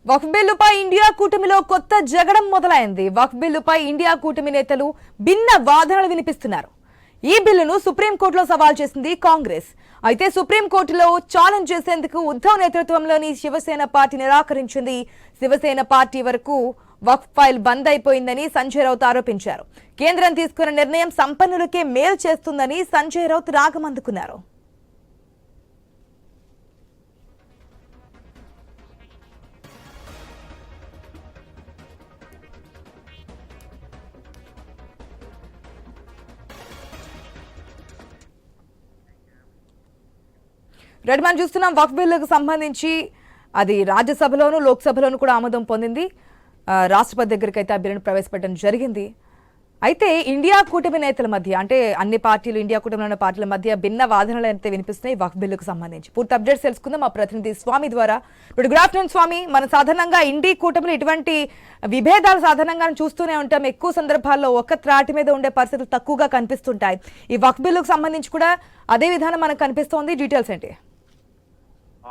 వక్ఫ్ బిల్లుపై ఇండియా కూటమిలో కొత్త జగడం మొదలైంది. వక్ఫ్ బిల్లుపై ఇండియా కూటమి నేతలు భిన్న వాదనలు వినిపిస్తున్నారు. ఈ బిల్లును సుప్రీంకోర్టులో సవాల్ చేసింది కాంగ్రెస్. అయితే సుప్రీంకోర్టులో ఛాలెంజ్ చేసేందుకు ఉద్ధవ్ నేతృత్వంలోని శివసేన పార్టీ నిరాకరించింది. శివసేన పార్టీ వరకు వక్ఫ్ ఫైల్ బంద్ అయిపోయిందని సంజయ్ రౌత్ ఆరోపించారు. కేంద్రం తీసుకున్న నిర్ణయం సంపన్నులకే మేలు చేస్తుందని సంజయ్ రౌత్ రాగమందుకున్నారు. రెడ్ మనం చూస్తున్నాం వక్ఫ్ బిల్లుకు సంబంధించి అది రాజ్యసభలోను లోక్సభలోను కూడా ఆమోదం పొందింది. రాష్ట్రపతి దగ్గరికి అయితే ఆ బిల్లును ప్రవేశపెట్టడం జరిగింది. అయితే ఇండియా కూటమి నేతల మధ్య అంటే అన్ని పార్టీలు ఇండియా కూటమిలో ఉన్న పార్టీల మధ్య భిన్న వాదనలు అయితే వినిపిస్తున్నాయి వక్ఫ్ బిల్లుకు సంబంధించి. పూర్తి అప్డేట్స్ తెలుసుకుందాం మా ప్రతినిధి స్వామి ద్వారా. గుడ్ ఆఫ్టర్నూన్ స్వామి. మన సాధారణంగా ఇండి కూటమిలో ఇటువంటి విభేదాలు సాధారణంగా చూస్తూనే ఉంటాం. ఎక్కువ సందర్భాల్లో ఒక త్రాటి మీద ఉండే పరిస్థితులు తక్కువగా కనిపిస్తుంటాయి. ఈ వక్ఫ్ బిల్లుకు సంబంధించి కూడా అదే విధానం మనకు కనిపిస్తోంది. డీటెయిల్స్ ఏంటి?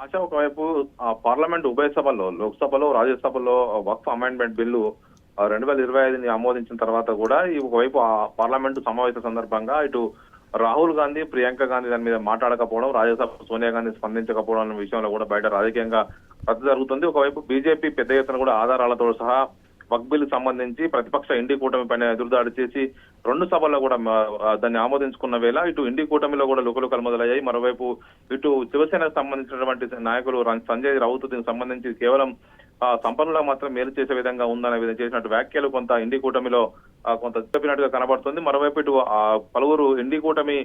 ఆశ ఒకవైపు పార్లమెంట్ ఉభయ సభల్లో లోక్సభలో రాజ్యసభలో వక్ఫ్ అమెండ్మెంట్ బిల్లు 2025ని ఆమోదించిన తర్వాత కూడా ఒకవైపు పార్లమెంటు సమావేశ సందర్భంగా ఇటు రాహుల్ గాంధీ ప్రియాంక గాంధీ దాని మీద మాట్లాడకపోవడం, రాజ్యసభ సోనియా గాంధీ స్పందించకపోవడం అనే విషయంలో కూడా బయట రాజకీయంగా రద్దు జరుగుతుంది. ఒకవైపు బీజేపీ పెద్ద ఎత్తున కూడా ఆధారాలతో సహా వక్ఫ్ బిల్లు సంబంధించి ప్రతిపక్ష ఇండి కూటమి పైన ఎదురుదాడి చేసి 2 సభల్లో కూడా దాన్ని ఆమోదించుకున్న వేళ ఇటు ఇండి కూటమిలో కూడా లుకలుకలు మొదలయ్యాయి. మరోవైపు ఇటు శివసేనకు సంబంధించినటువంటి నాయకులు సంజయ్ రౌత్ దీనికి సంబంధించి కేవలం సంపన్నులకు మాత్రం మేలు చేసే విధంగా ఉందనే విధంగా చేసినట్టు వ్యాఖ్యలు కొంత ఇండి కూటమిలో కొంత చెప్పినట్టుగా కనబడుతుంది. మరోవైపు ఇటు పలువురు ఇండి కూటమి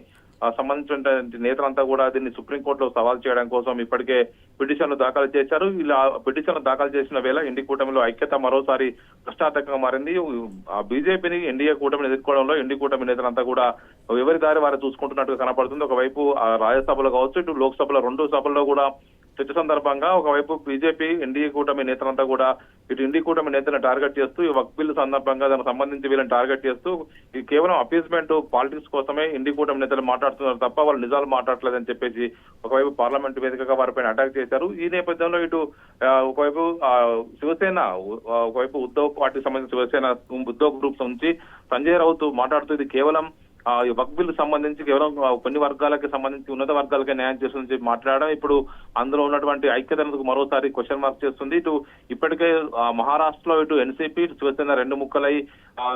సంబంధించిన నేతలంతా కూడా దీన్ని సుప్రీంకోర్టులో సవాల్ చేయడం కోసం ఇప్పటికే పిటిషన్లు దాఖలు చేశారు. ఇలా పిటిషన్లు దాఖలు చేసిన వేళ ఇండి కూటమిలో ఐక్యత మరోసారి ప్రశ్నార్థకంగా మారింది. బీజేపీని ఎన్డీఏ కూటమిని ఎదుర్కోవడంలో ఇండి కూటమి నేతలంతా కూడా ఎవరి దారి వారు చూసుకుంటున్నట్టుగా కనపడుతుంది. ఒకవైపు రాజ్యసభలో కావచ్చు, ఇటు లోక్సభలో 2 సభల్లో కూడా చర్చ సందర్భంగా ఒకవైపు బీజేపీ ఎన్డీఏ కూటమి నేతలంతా కూడా ఇటు ఇండి కూటమి నేతలను టార్గెట్ చేస్తూ ఈ వక్ఫ్ బిల్లు సందర్భంగా దానికి సంబంధించి వీళ్ళని టార్గెట్ చేస్తూ ఇది కేవలం అపీస్మెంట్ పాలిటిక్స్ కోసమే ఇండి కూటమి నేతలు మాట్లాడుతున్నారు తప్ప వాళ్ళు నిజాలు మాట్లాడలేదని చెప్పేసి ఒకవైపు పార్లమెంట్ వేదికగా వారిపైన అటాక్ చేశారు. ఈ నేపథ్యంలో ఇటు ఒకవైపు శివసేన ఒకవైపు ఉద్ధవ్ పార్టీకి సంబంధించిన శివసేన ఉద్ధవ్ గ్రూప్స్ నుంచి సంజయ్ రౌత్ మాట్లాడుతూ ఇది కేవలం ఈ వక్ఫ్ బిల్లు సంబంధించి కేవలం కొన్ని వర్గాలకి సంబంధించి ఉన్నత వర్గాలకే న్యాయం చేస్తుందని చెప్పి మాట్లాడడం ఇప్పుడు అందులో ఉన్నటువంటి ఐక్యతకు మరోసారి క్వశ్చన్ మార్క్ చేస్తుంది. ఇటు ఇప్పటికే మహారాష్ట్రలో ఇటు ఎన్సీపీ శివసేన 2 ముక్కలై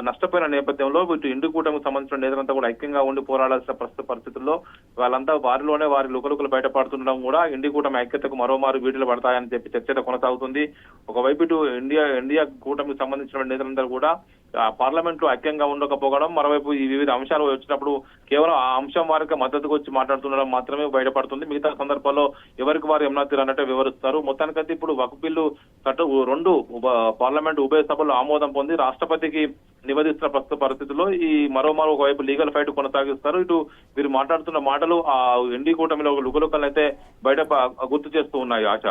నష్టపోయిన నేపథ్యంలో ఇటు ఇండి కూటమికి సంబంధించిన నేతలంతా కూడా ఐక్యంగా ఉండి పోరాడాల్సిన ప్రస్తుత పరిస్థితుల్లో వాళ్ళంతా వారిలోనే వారి లుకలుకలు బయటపడుతుండడం కూడా ఇండి కూటమి ఐక్యతకు మరోమారు వీడియోలు పడతాయని చెప్పి చర్చ కొనసాగుతుంది. ఒకవైపు ఇటు ఇండియా కూటమికి సంబంధించిన నేతలందరూ కూడా పార్లమెంట్ లో ఐక్యంగా ఉండకపోవడం, మరోవైపు ఈ వివిధ అంశాలు వచ్చినప్పుడు కేవలం ఆ అంశం వారికి మద్దతుకు వచ్చి మాట్లాడుతుండడం మాత్రమే బయటపడుతుంది. మిగతా సందర్భాల్లో ఎవరికి వారు ఏమన్నా అన్నట్టు వివరిస్తారు. మొత్తానికైతే ఇప్పుడు వక్ఫ్ బిల్లు 2 పార్లమెంట్ ఉభయ సభలో ఆమోదం పొంది రాష్ట్రపతికి నివేదిస్తున్న ప్రస్తుత పరిస్థితుల్లో ఈ మరోమారు ఒకవైపు లీగల్ ఫైట్ కొనసాగిస్తారు. ఇటు వీరు మాట్లాడుతున్న మాటలు ఆ ఎన్డీ కూటమిలో లుకలుకలను అయితే బయట గుర్తు చేస్తూ ఉన్నాయి. ఆశ